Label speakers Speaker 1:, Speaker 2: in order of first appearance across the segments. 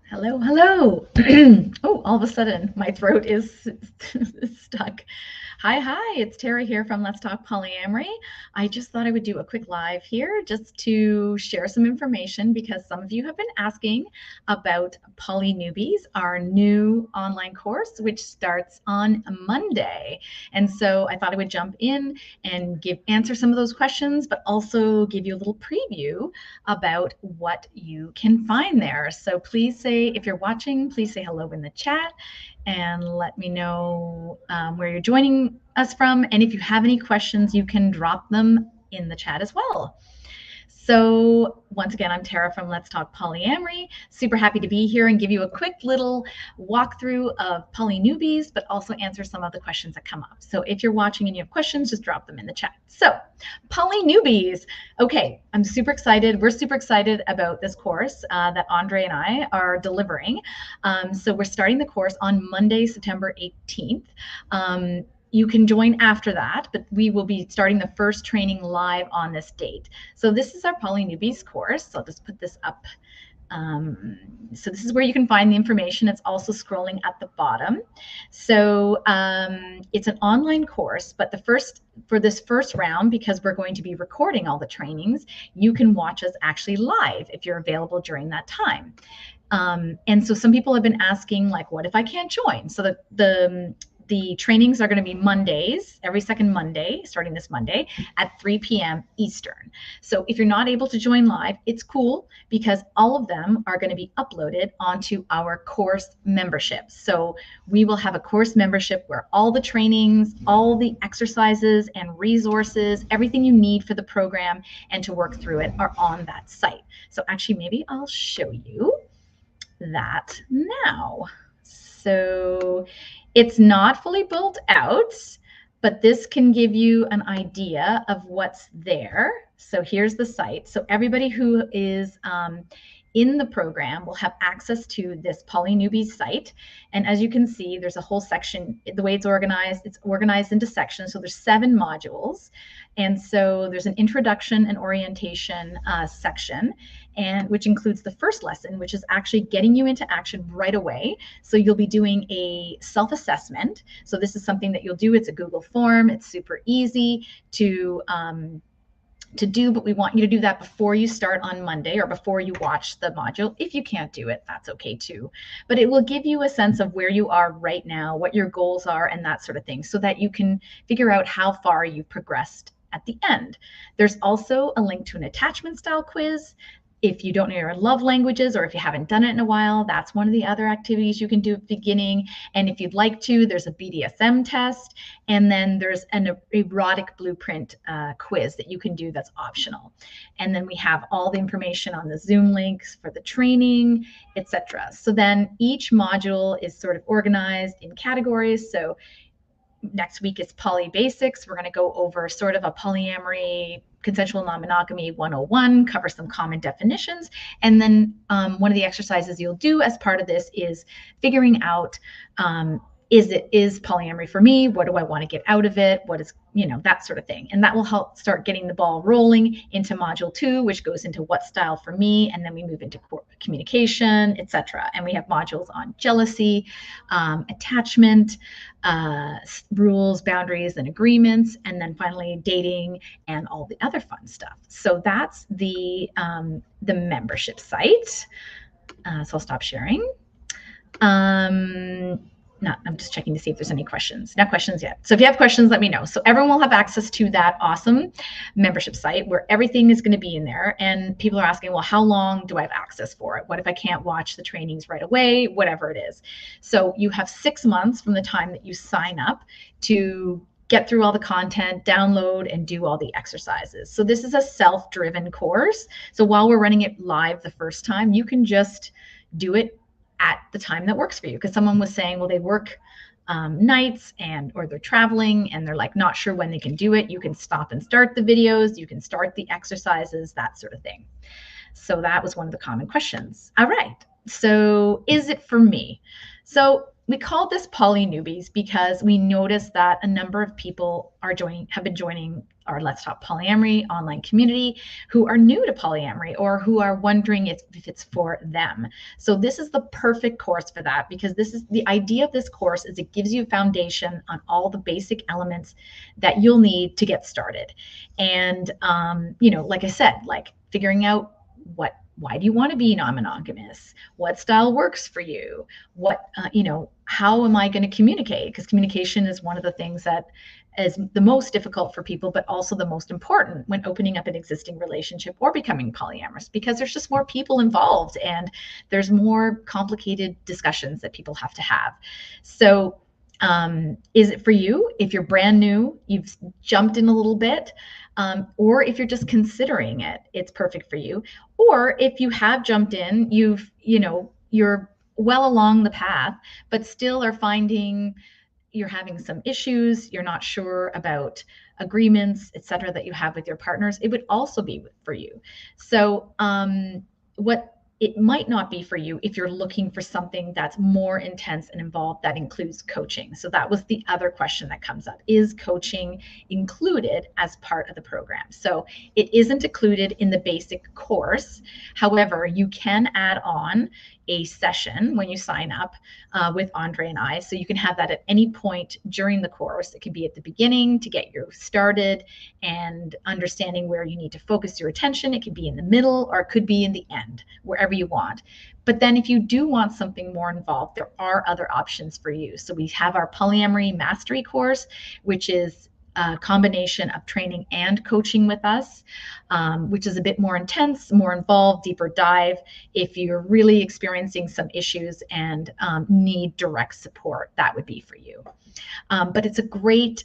Speaker 1: Hello, hello. Oh, all of a sudden my throat is stuck. Hi, it's Tara here from Let's Talk Polyamory. I just thought I would do a quick live here just to share some information because some of you have been asking about Poly Newbies, our new online course, which starts on Monday. And so I thought I would jump in and answer some of those questions, but also give you a little preview about what you can find there. So please say, if you're watching, please say hello in the chat and let me know where you're joining us from. And if you have any questions, you can drop them in the chat as well. So once again, I'm Tara from Let's Talk Polyamory. Super happy to be here and give you a quick little walkthrough of Poly Newbies, but also answer some of the questions that come up. So if you're watching and you have questions, just drop them in the chat. So Poly Newbies. Okay, I'm super excited. We're super excited about this course that Andre and I are delivering. So we're starting the course on Monday, September 18th. You can join after that, but we will be starting the first training live on this date. So this is our Poly Newbies course. So I'll just put this up. So this is where you can find the information. It's also scrolling at the bottom. So it's an online course, but for this first round, because we're going to be recording all the trainings, you can watch us actually live if you're available during that time. And so some people have been asking, like, what if I can't join? So the trainings are going to be Mondays, every second Monday, starting this Monday at 3 p.m. Eastern. So if you're not able to join live, it's cool because all of them are going to be uploaded onto our course membership. So we will have a course membership where all the trainings, all the exercises and resources, everything you need for the program and to work through it are on that site. So actually, maybe I'll show you that now. So it's not fully built out, but this can give you an idea of what's there. So here's the site. So everybody who is in the program will have access to this Poly Newbies site. And as you can see, there's a whole section. The way it's organized into sections. So there's 7 modules. And so there's an introduction and orientation section, and which includes the first lesson, which is actually getting you into action right away. So you'll be doing a self-assessment. So this is something that you'll do. It's a Google form. It's super easy to do, but we want you to do that before you start on Monday or before you watch the module. If you can't do it, that's okay too. But it will give you a sense of where you are right now, what your goals are, and that sort of thing, so that you can figure out how far you've progressed at the end. There's also a link to an attachment style quiz. If you don't know your love languages, or if you haven't done it in a while, that's one of the other activities you can do at the beginning. And if you'd like to, there's a BDSM test, and then there's an erotic blueprint quiz that you can do that's optional. And then we have all the information on the Zoom links for the training, etc. So then each module is sort of organized in categories. So next week is Poly Basics. We're going to go over sort of a polyamory, consensual non-monogamy 101, cover some common definitions. And then one of the exercises you'll do as part of this is figuring out, is polyamory for me? What do I want to get out of it? What is, that sort of thing. And that will help start getting the ball rolling into module 2, which goes into what style for me. And then we move into communication, etc. And we have modules on jealousy, attachment, rules, boundaries, and agreements. And then finally dating and all the other fun stuff. So that's the membership site. So I'll stop sharing. I'm just checking to see if there's any questions. No questions yet. So if you have questions, let me know. So everyone will have access to that awesome membership site where everything is going to be in there. And people are asking, well, how long do I have access for it? What if I can't watch the trainings right away? Whatever it is. So you have 6 months from the time that you sign up to get through all the content, download, and do all the exercises. So this is a self-driven course. So while we're running it live the first time, you can just do it at the time that works for you. Because someone was saying, well, they work nights or they're traveling and they're like not sure when they can do it. You can stop and start the videos, you can start the exercises, that sort of thing. So that was one of the common questions. All right, so is it for me? So we called this poly newbies because we noticed that a number of people have been joining our Let's Talk Polyamory online community who are new to polyamory or who are wondering if it's for them. So this is the perfect course for that, because this is the idea of this course is it gives you a foundation on all the basic elements that you'll need to get started. And like I said, like figuring out why do you want to be non-monogamous? What style works for you? How am I going to communicate? Because communication is one of the things that is the most difficult for people, but also the most important when opening up an existing relationship or becoming polyamorous, because there's just more people involved and there's more complicated discussions that people have to have. So is it for you? If you're brand new, you've jumped in a little bit, or if you're just considering it, it's perfect for you. Or if you have jumped in, you're well along the path, but still are finding you're having some issues, you're not sure about agreements, etc., that you have with your partners, it would also be for you. So what it might not be for you if you're looking for something that's more intense and involved that includes coaching. So that was the other question that comes up. Is coaching included as part of the program? So it isn't included in the basic course. However, you can add on a session when you sign up with Andre and I. So you can have that at any point during the course. It could be at the beginning to get you started and understanding where you need to focus your attention. It could be in the middle, or it could be in the end, wherever you want. But then if you do want something more involved, there are other options for you. So we have our Polyamory Mastery course, which is a combination of training and coaching with us, which is a bit more intense, more involved, deeper dive. If you're really experiencing some issues and need direct support, that would be for you. But it's a great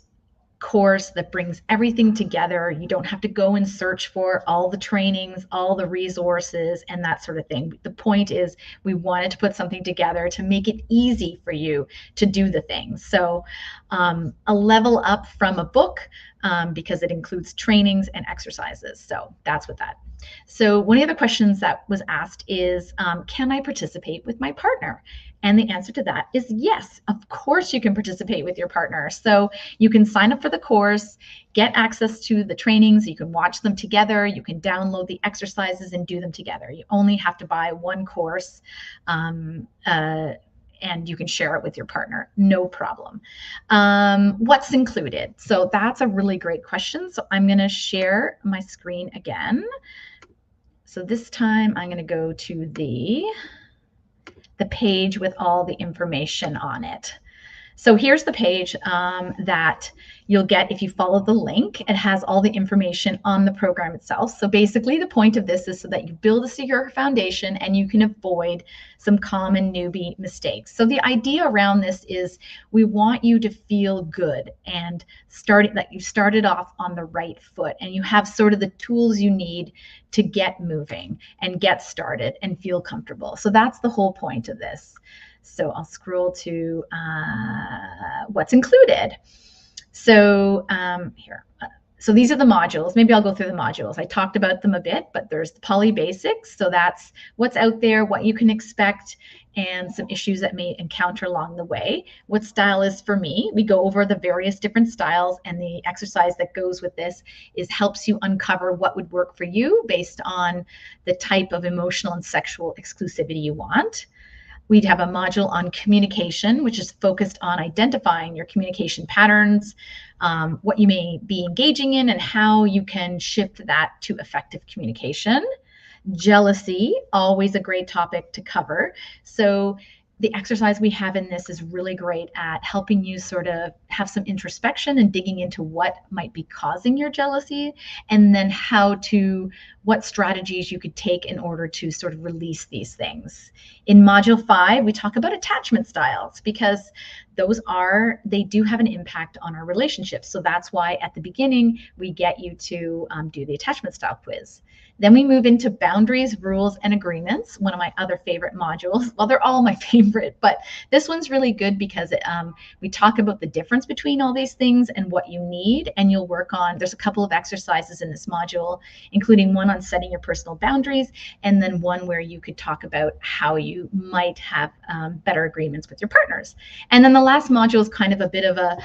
Speaker 1: course that brings everything together. You don't have to go and search for all the trainings, all the resources, and that sort of thing. The point is we wanted to put something together to make it easy for you to do the things. So a level up from a book, because it includes trainings and exercises. So that's what that. So one of the other questions that was asked is, can I participate with my partner? And the answer to that is yes, of course you can participate with your partner. So you can sign up for the course, get access to the trainings, you can watch them together, you can download the exercises and do them together. You only have to buy one course, and you can share it with your partner, no problem. What's included? So that's a really great question. So I'm going to share my screen again. So this time I'm going to go to the page with all the information on it. So here's the page that you'll get if you follow the link. It has all the information on the program itself. So basically the point of this is so that you build a secure foundation and you can avoid some common newbie mistakes. So the idea around this is we want you to feel good and that you started off on the right foot and you have sort of the tools you need to get moving and get started and feel comfortable. So that's the whole point of this. So I'll scroll to what's included. So here. So these are the modules. Maybe I'll go through the modules. I talked about them a bit, but there's the Poly Basics. So that's what's out there, what you can expect, and some issues that may encounter along the way. What style is for me? We go over the various different styles, and the exercise that goes with this helps you uncover what would work for you based on the type of emotional and sexual exclusivity you want. We'd have a module on communication, which is focused on identifying your communication patterns, what you may be engaging in, and how you can shift that to effective communication. Jealousy, always a great topic to cover. So the exercise we have in this is really great at helping you sort of have some introspection and digging into what might be causing your jealousy, and then what strategies you could take in order to sort of release these things. In Module 5, we talk about attachment styles, because they do have an impact on our relationships. So that's why at the beginning, we get you to do the attachment style quiz. Then we move into boundaries, rules, and agreements, one of my other favorite modules. Well, they're all my favorite, but this one's really good because we talk about the difference between all these things and what you need, and you'll work on, there's a couple of exercises in this module, including one on setting your personal boundaries, and then one where you could talk about how you might have better agreements with your partners. And then the last module is kind of a bit of a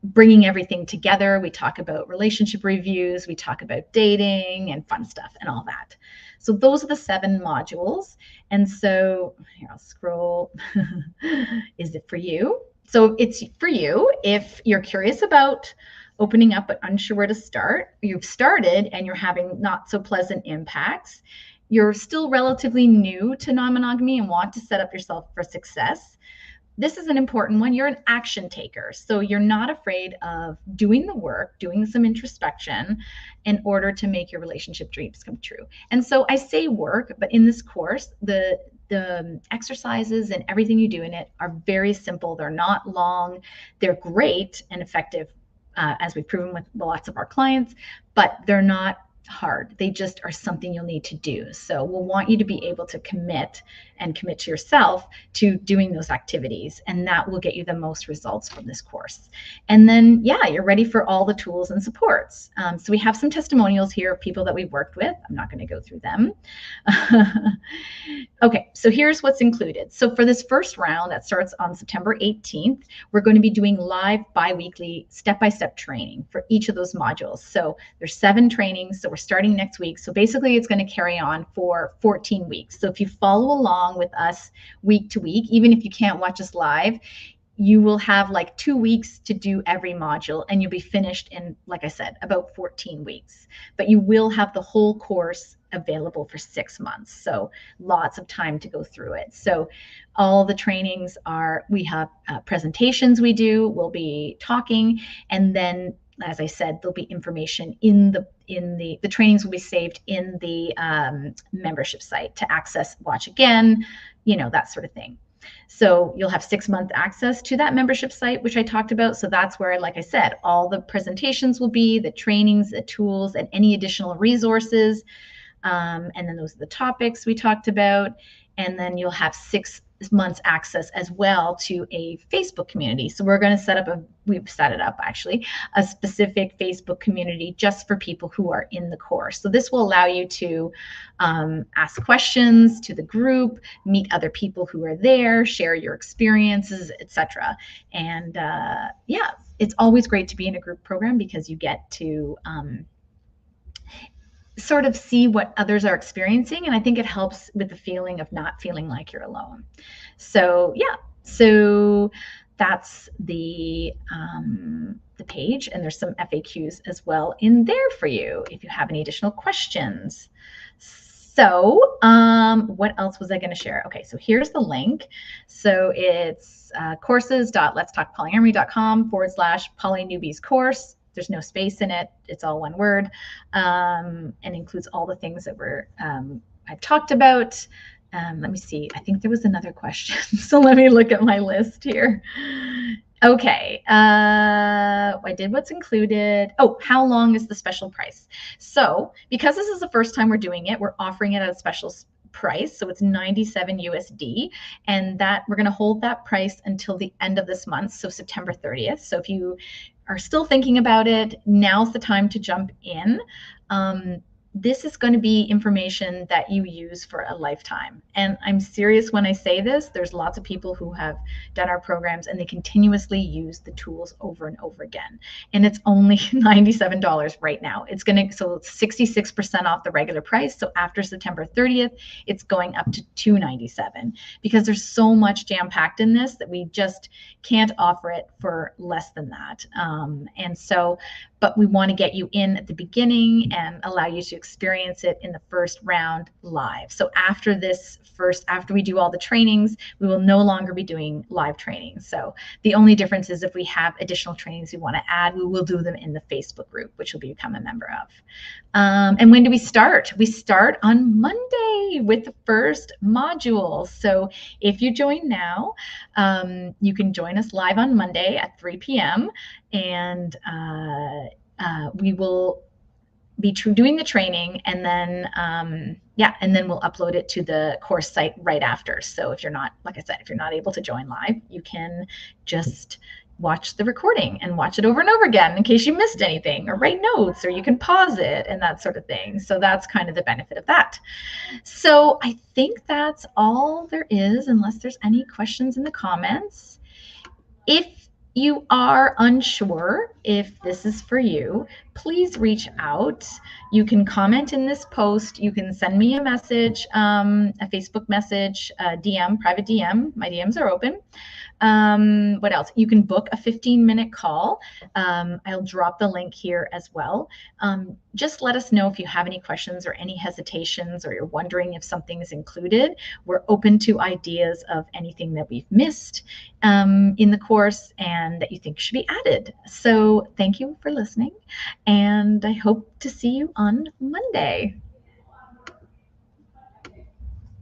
Speaker 1: bringing everything together. We talk about relationship reviews, we talk about dating and fun stuff and all that. So those are the 7 modules. And so here, I'll scroll. Is it for you? So it's for you if you're curious about opening up but unsure where to start. You've started and you're having not so pleasant impacts. You're still relatively new to non-monogamy and want to set up yourself for success. This is an important one. You're an action taker. So you're not afraid of doing the work, doing some introspection in order to make your relationship dreams come true. And so I say work, but in this course, the exercises and everything you do in it are very simple. They're not long. They're great and effective, as we've proven with lots of our clients, but they're not hard. They just are something you'll need to do. So we'll want you to be able to commit to yourself to doing those activities, and that will get you the most results from this course. And then, yeah, you're ready for all the tools and supports. So we have some testimonials here of people that we've worked with. I'm not going to go through them. Okay, so here's what's included. So for this first round that starts on September 18th, we're going to be doing live bi-weekly step-by-step training for each of those modules. So there's 7 trainings, so we're starting next week. So basically it's going to carry on for 14 weeks. So if you follow along with us week to week, even if you can't watch us live, you will have like 2 weeks to do every module, and you'll be finished in, like I said, about 14 weeks. But you will have the whole course available for 6 months. So lots of time to go through it. So all the trainings we have presentations we'll be talking, and then, as I said, there'll be information in the trainings will be saved in the membership site to access, watch again, that sort of thing. So you'll have 6-month access to that membership site, which I talked about. So that's where, like I said, all the presentations will be, the trainings, the tools, and any additional resources. And then those are the topics we talked about. And then you'll have 6 months access as well to a Facebook community. So we're going to set up we've set it up actually, a specific Facebook community just for people who are in the course. So this will allow you to ask questions to the group, meet other people who are there, share your experiences, etc. And yeah, it's always great to be in a group program because you get to sort of see what others are experiencing, and I think it helps with the feeling of not feeling like you're alone. So yeah, so that's the page, and there's some FAQs as well in there for you if you have any additional questions. So what else was I going to share? Okay, so here's the link. So it's courses.letstalkpolyamory.com/polynewbies course. There's no space in it. It's all one word, and includes all the things that I've talked about. Let me see. I think there was another question. So let me look at my list here. Okay. I did what's included. Oh, how long is the special price? So because this is the first time we're doing it, we're offering it at a special price. So it's 97 USD, and that we're going to hold that price until the end of this month. So September 30th. So if you are still thinking about it, now's the time to jump in. This is going to be information that you use for a lifetime. And I'm serious when I say this. There's lots of people who have done our programs and they continuously use the tools over and over again. And it's only $97 right now. So it's 66% off the regular price. So after September 30th, it's going up to $297 because there's so much jam-packed in this that we just can't offer it for less than that. But we want to get you in at the beginning and allow you to experience it in the first round live. So after we do all the trainings, we will no longer be doing live trainings. So the only difference is if we have additional trainings we want to add, we will do them in the Facebook group, which you'll become a member of. And when do we start? We start on Monday. Monday with the first module. So if you join now, you can join us live on Monday at 3 p.m. and we will be doing the training, and then and then we'll upload it to the course site right after. So if you're not, like I said, if you're not able to join live, you can just watch the recording and watch it over and over again in case you missed anything, or write notes, or you can pause it and that sort of thing. So that's kind of the benefit of that. So I think that's all there is, unless there's any questions in the comments. If you are unsure if this is for you, please reach out. You can comment in this post. You can send me a message, a Facebook message, a DM, private DM. My DMs are open. What else? You can book a 15-minute call. I'll drop the link here as well. Just let us know if you have any questions or any hesitations, or you're wondering if something is included. We're open to ideas of anything that we've missed in the course and that you think should be added. So thank you for listening, and I hope to see you on Monday.